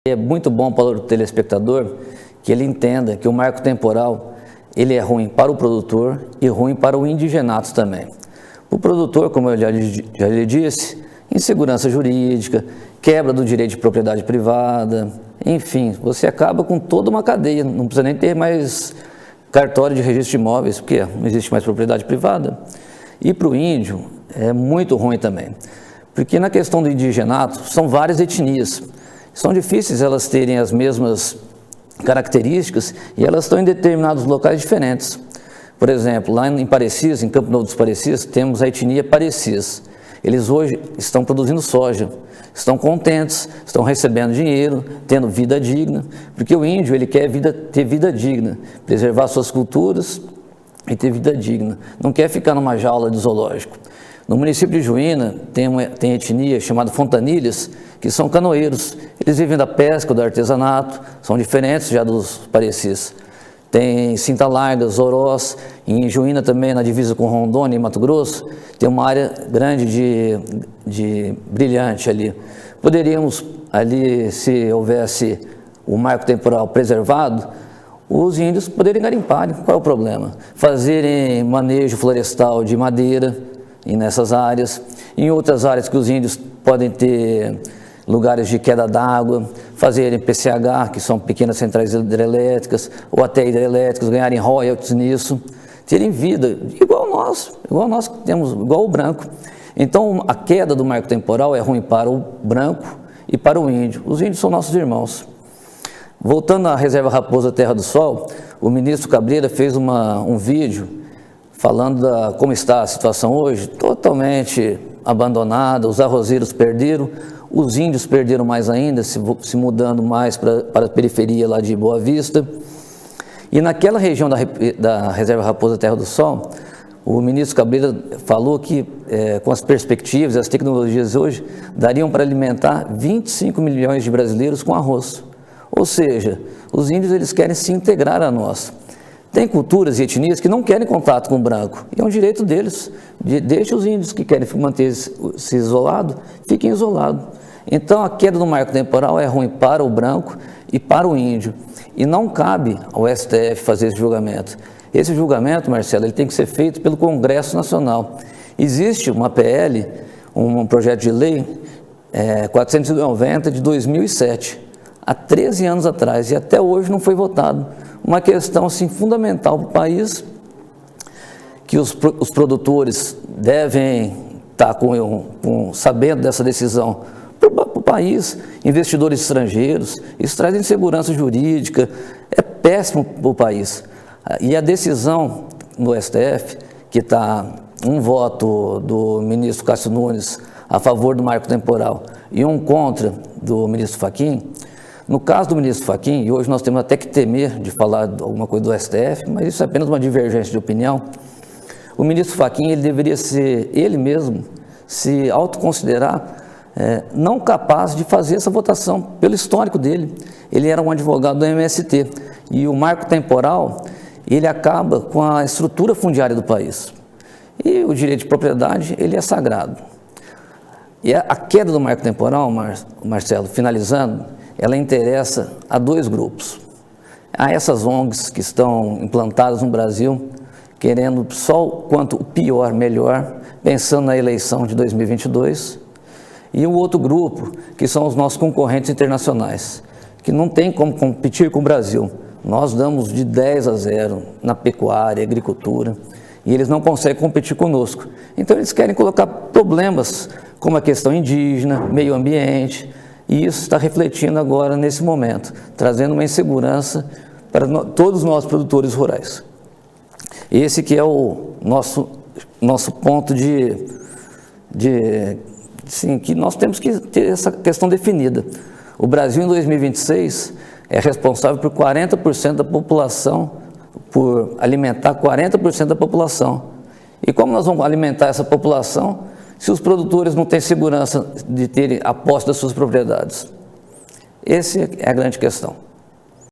É muito bom para o telespectador que ele entenda que o marco temporal ele é ruim para o produtor e ruim para o indigenato também. O produtor, como eu já lhe disse, insegurança jurídica, quebra do direito de propriedade privada, enfim, você acaba com toda uma cadeia, não precisa nem ter mais cartório de registro de imóveis, porque não existe mais propriedade privada. E para o índio é muito ruim também, porque na questão do indigenato são várias etnias. São difíceis elas terem as mesmas características e elas estão em determinados locais diferentes. Por exemplo, lá em Parecis, em Campo Novo dos Parecis, temos a etnia Parecis. Eles hoje estão produzindo soja, estão contentes, estão recebendo dinheiro, tendo vida digna, porque o índio ele quer ter vida digna, preservar suas culturas e ter vida digna, não quer ficar numa jaula de zoológico. No município de Juína tem etnia chamada Fontanilhas, que são canoeiros. Eles vivem da pesca, do artesanato, são diferentes já dos Parecis. Tem Cinta Larga, Zorós, em Juína também, na divisa com Rondônia e Mato Grosso, tem uma área grande de brilhante ali. Poderíamos ali, se houvesse o marco temporal preservado, os índios poderem garimparem, qual é o problema? Fazerem manejo florestal de madeira, e nessas áreas, em outras áreas que os índios podem ter lugares de queda d'água, fazerem PCH, que são pequenas centrais hidrelétricas, ou até hidrelétricas, ganharem royalties nisso, terem vida, igual nós que temos, igual o branco. Então, a queda do marco temporal é ruim para o branco e para o índio. Os índios são nossos irmãos. Voltando à reserva Raposa Terra do Sol, o ministro Cabreira fez um vídeo falando como está a situação hoje, totalmente abandonada, os arrozeiros perderam, os índios perderam mais ainda, se mudando mais para a periferia lá de Boa Vista. E naquela região da reserva Raposa Terra do Sol, o ministro Cabreira falou que com as perspectivas, as tecnologias hoje, dariam para alimentar 25 milhões de brasileiros com arroz. Ou seja, os índios eles querem se integrar a nós. Tem culturas e etnias que não querem contato com o branco, e é um direito deles. Deixe os índios que querem manter-se isolados, fiquem isolados. Então, a queda do marco temporal é ruim para o branco e para o índio, e não cabe ao STF fazer esse julgamento. Esse julgamento, Marcelo, ele tem que ser feito pelo Congresso Nacional. Existe uma PL, um projeto de lei 490 de 2007, há 13 anos atrás, e até hoje não foi votado. Uma questão assim, fundamental para o país, que os produtores devem estar sabendo dessa decisão para o país, investidores estrangeiros, isso traz insegurança jurídica, é péssimo para o país. E a decisão no STF, que está um voto do ministro Cássio Nunes a favor do marco temporal e um contra do ministro Fachin. No caso do ministro Fachin, e hoje nós temos até que temer de falar alguma coisa do STF, mas isso é apenas uma divergência de opinião, o ministro Fachin ele deveria ser, ele mesmo, se autoconsiderar não capaz de fazer essa votação, pelo histórico dele. Ele era um advogado do MST, e o marco temporal, ele acaba com a estrutura fundiária do país. E o direito de propriedade, ele é sagrado. E a queda do marco temporal, Marcelo, finalizando, ela interessa a dois grupos. Há essas ONGs que estão implantadas no Brasil, querendo só o quanto o pior, melhor, pensando na eleição de 2022, e o outro grupo, que são os nossos concorrentes internacionais, que não tem como competir com o Brasil. Nós damos de 10-0 na pecuária, agricultura, e eles não conseguem competir conosco. Então eles querem colocar problemas como a questão indígena, meio ambiente, e isso está refletindo agora nesse momento, trazendo uma insegurança para todos nós produtores rurais. Esse que é o nosso ponto sim, que nós temos que ter essa questão definida. O Brasil em 2026 é responsável por 40% da população, por alimentar 40% da população. E como nós vamos alimentar essa população se os produtores não têm segurança de terem a posse das suas propriedades? Essa é a grande questão.